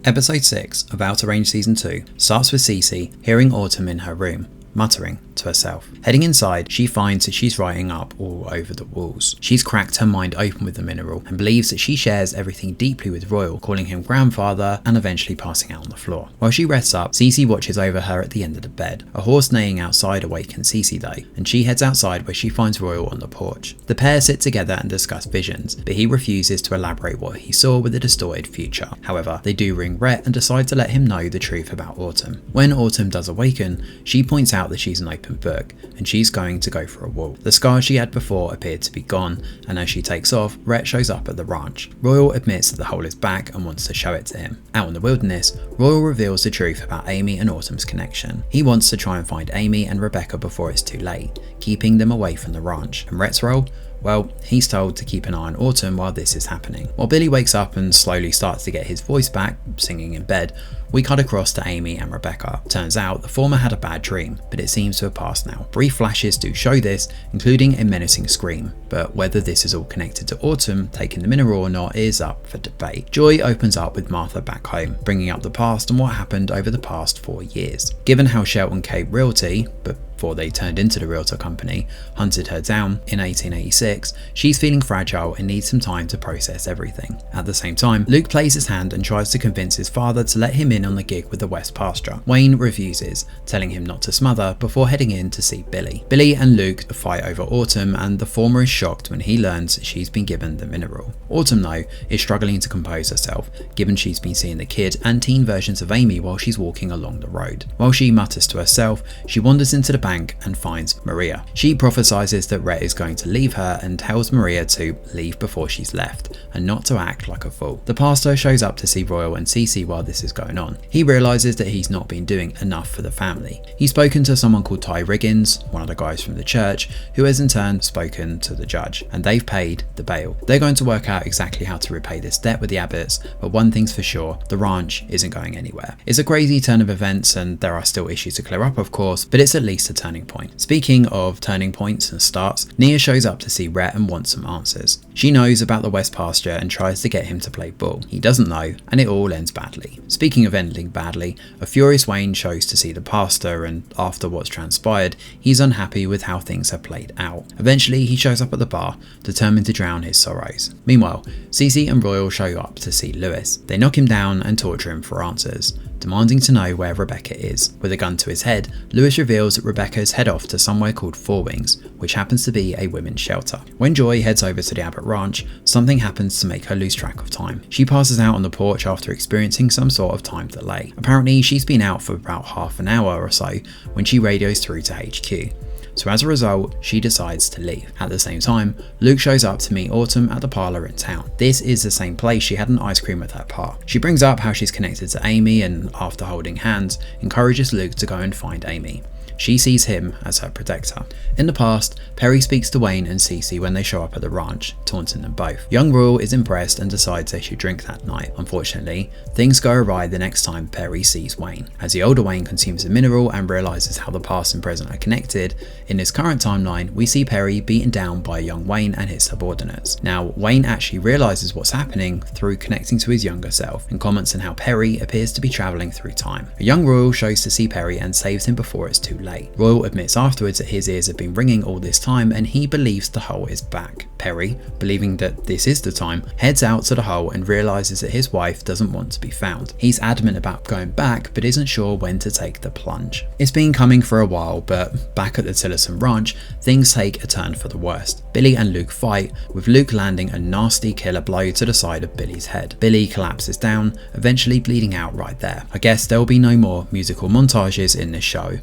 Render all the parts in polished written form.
Episode 6 of Outer Range Season 2 starts with Cece hearing Autumn in her room, muttering to herself. Heading inside, she finds that she's writing up all over the walls. She's cracked her mind open with the mineral and believes that she shares everything deeply with Royal, calling him grandfather and eventually passing out on the floor. While she rests up, Cece watches over her at the end of the bed. A horse neighing outside awakens Cece though, and she heads outside where she finds Royal on the porch. The pair sit together and discuss visions, but he refuses to elaborate what he saw with a distorted future. However, they do ring Rhett and decide to let him know the truth about Autumn. When Autumn does awaken, she points out that she's an open book, and she's going to go for a walk. The scars she had before appeared to be gone, and as she takes off, Rhett shows up at the ranch. Royal admits that the hole is back and wants to show it to him. Out in the wilderness, Royal reveals the truth about Amy and Autumn's connection. He wants to try and find Amy and Rebecca before it's too late, keeping them away from the ranch. And Rhett's role? Well, he's told to keep an eye on Autumn while this is happening. While Billy wakes up and slowly starts to get his voice back, singing in bed, we cut across to Amy and Rebecca. Turns out the former had a bad dream, but it seems to have passed now. Brief flashes do show this, including a menacing scream, but whether this is all connected to Autumn taking the mineral or not is up for debate. Joy opens up with Martha back home, bringing up the past and what happened over the past 4 years. Given how Shelton Cape Realty, but before they turned into the realtor company, hunted her down in 1886, she's feeling fragile and needs some time to process everything. At the same time, Luke plays his hand and tries to convince his father to let him in on the gig with the West Pasture. Wayne refuses, telling him not to smother before heading in to see Billy. Billy and Luke fight over Autumn, and the former is shocked when he learns she's been given the mineral. Autumn though is struggling to compose herself, given she's been seeing the kid and teen versions of Amy while she's walking along the road. While she mutters to herself, she wanders into the bank and finds Maria. She prophesizes that Rhett is going to leave her and tells Maria to leave before she's left and not to act like a fool. The pastor shows up to see Royal and Cece while this is going on. He realizes that he's not been doing enough for the family. He's spoken to someone called Ty Riggins, one of the guys from the church, who has in turn spoken to the judge, and they've paid the bail. They're going to work out exactly how to repay this debt with the Abbotts, but one thing's for sure, the ranch isn't going anywhere. It's a crazy turn of events and there are still issues to clear up of course, but it's at least a turning point. Speaking of turning points and starts, Nia shows up to see Rhett and wants some answers. She knows about the West Pasture and tries to get him to play ball. He doesn't know, and it all ends badly. Speaking of ending badly, a furious Wayne shows to see the pastor, and after what's transpired, he's unhappy with how things have played out. Eventually, he shows up at the bar, determined to drown his sorrows. Meanwhile, Cece and Royal show up to see Lewis. They knock him down and torture him for answers, demanding to know where Rebecca is. With a gun to his head, Lewis reveals that Rebecca's head off to somewhere called Four Wings, which happens to be a women's shelter. When Joy heads over to the Abbott Ranch, something happens to make her lose track of time. She passes out on the porch after experiencing some sort of time delay. Apparently, she's been out for about half an hour or so when she radios through to HQ. So as a result, she decides to leave. At the same time, Luke shows up to meet Autumn at the parlour in town. This is the same place she had an ice cream with her pa. She brings up how she's connected to Amy and after holding hands, encourages Luke to go and find Amy. She sees him as her protector. In the past, Perry speaks to Wayne and Cece when they show up at the ranch, taunting them both. Young Royal is impressed and decides they should drink that night. Unfortunately, things go awry the next time Perry sees Wayne. As the older Wayne consumes the mineral and realizes how the past and present are connected, in this current timeline, we see Perry beaten down by young Wayne and his subordinates. Now, Wayne actually realizes what's happening through connecting to his younger self and comments on how Perry appears to be traveling through time. A young Royal shows to see Perry and saves him before it's too late. Royal admits afterwards that his ears have been ringing all this time and he believes the hole is back. Perry, believing that this is the time, heads out to the hole and realizes that his wife doesn't want to be found. He's adamant about going back but isn't sure when to take the plunge. It's been coming for a while, but back at the Tillotson Ranch, things take a turn for the worst. Billy and Luke fight, with Luke landing a nasty killer blow to the side of Billy's head. Billy collapses down, eventually bleeding out right there. I guess there'll be no more musical montages in this show.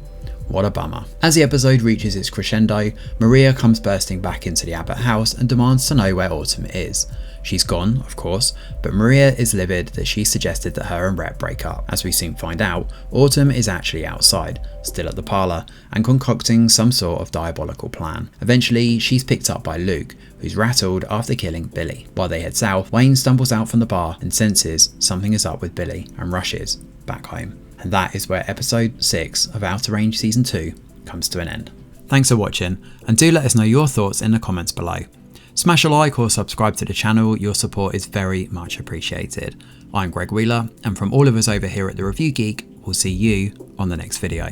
What a bummer. As the episode reaches its crescendo, Maria comes bursting back into the Abbott house and demands to know where Autumn is. She's gone, of course, but Maria is livid that she suggested that her and Rhett break up. As we soon find out, Autumn is actually outside, still at the parlour, and concocting some sort of diabolical plan. Eventually, she's picked up by Luke, who's rattled after killing Billy. While they head south, Wayne stumbles out from the bar and senses something is up with Billy and rushes back home. And that is where episode 6 of Outer Range Season 2 comes to an end. Thanks for watching, and do let us know your thoughts in the comments below. Smash a like or subscribe to the channel, your support is very much appreciated. I'm Greg Wheeler, and from all of us over here at The Review Geek, we'll see you on the next video.